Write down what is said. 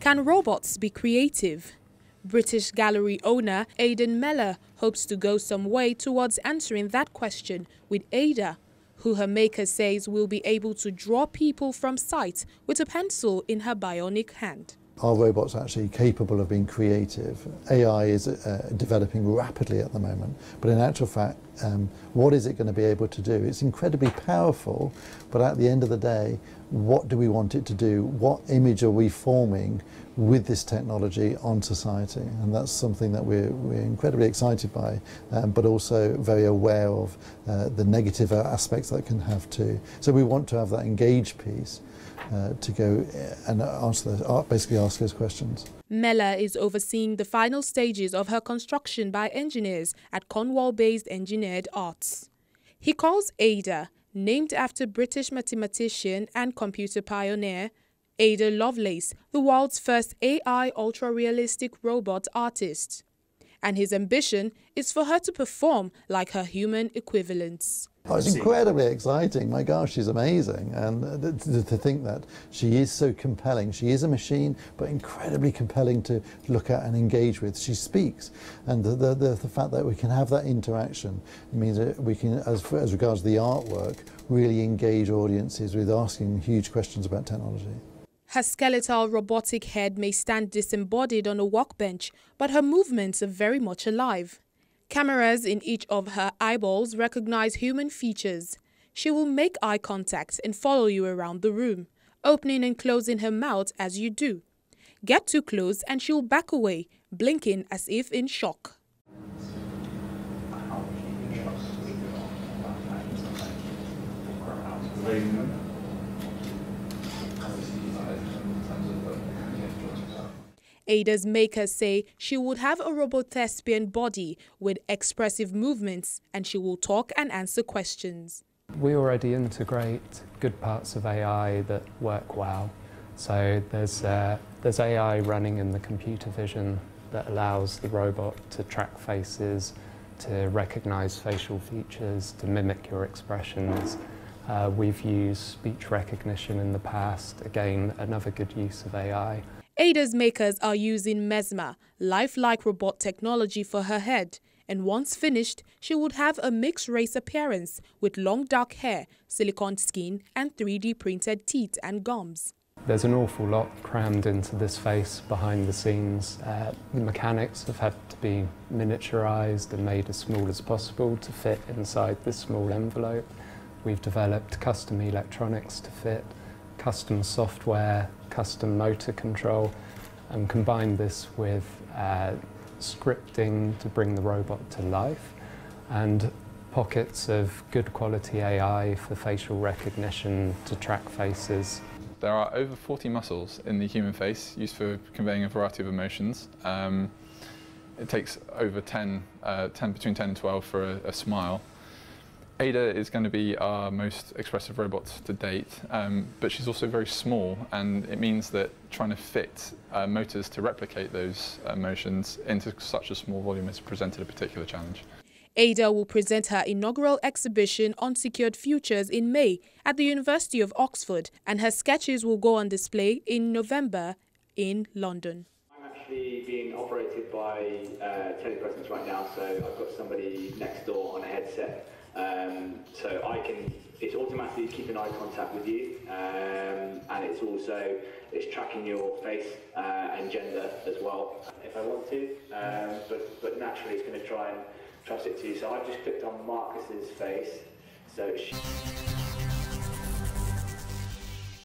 Can robots be creative? British gallery owner Aidan Mellor hopes to go some way towards answering that question with Ada, who her maker says will be able to draw people from sight with a pencil in her bionic hand. Are robots actually capable of being creative? AI is developing rapidly at the moment, but in actual fact, what is it going to be able to do? It's incredibly powerful, but at the end of the day, what do we want it to do? What image are we forming with this technology on society? And that's something that we're incredibly excited by, but also very aware of the negative aspects that can have too. So we want to have that engaged piece to go and basically ask those questions. Mellor is overseeing the final stages of her construction by engineers at Cornwall-based Engineered Arts. He calls Ada, named after British mathematician and computer pioneer Ada Lovelace, the world's first AI ultra-realistic robot artist. And his ambition is for her to perform like her human equivalents. Oh, it's incredibly exciting. My gosh, she's amazing. And to think that she is so compelling. She is a machine, but incredibly compelling to look at and engage with. She speaks. And the fact that we can have that interaction means that we can, as regards the artwork, really engage audiences with asking huge questions about technology. Her skeletal robotic head may stand disembodied on a workbench, but her movements are very much alive. Cameras in each of her eyeballs recognize human features. She will make eye contact and follow you around the room, opening and closing her mouth as you do. Get too close and she'll back away, blinking as if in shock. Ada's makers say she would have a robot-thespian body with expressive movements, and she will talk and answer questions. We already integrate good parts of AI that work well. So there's AI running in the computer vision that allows the robot to track faces, to recognize facial features, to mimic your expressions. We've used speech recognition in the past, again, another good use of AI. Ada's makers are using Mesmer, lifelike robot technology for her head, and once finished, she would have a mixed-race appearance with long dark hair, silicone skin, and 3D printed teeth and gums. There's an awful lot crammed into this face behind the scenes. The mechanics have had to be miniaturized and made as small as possible to fit inside this small envelope. We've developed custom electronics to fit, custom software, custom motor control, and combine this with scripting to bring the robot to life, and pockets of good quality AI for facial recognition to track faces. There are over 40 muscles in the human face used for conveying a variety of emotions. It takes over between 10 and 12 for a smile. Ada is going to be our most expressive robot to date, but she's also very small, and it means that trying to fit motors to replicate those emotions into such a small volume has presented a particular challenge. Ada will present her inaugural exhibition Unsecured Futures in May at the University of Oxford, and her sketches will go on display in November in London. I'm actually being operated by telepresence right now, so I've got somebody next door on a headset. So it's automatically keeping eye contact with you, and it's tracking your face and gender as well, if I want to, but naturally it's going to try and trust it to you. So I've just clicked on Marcus's face, so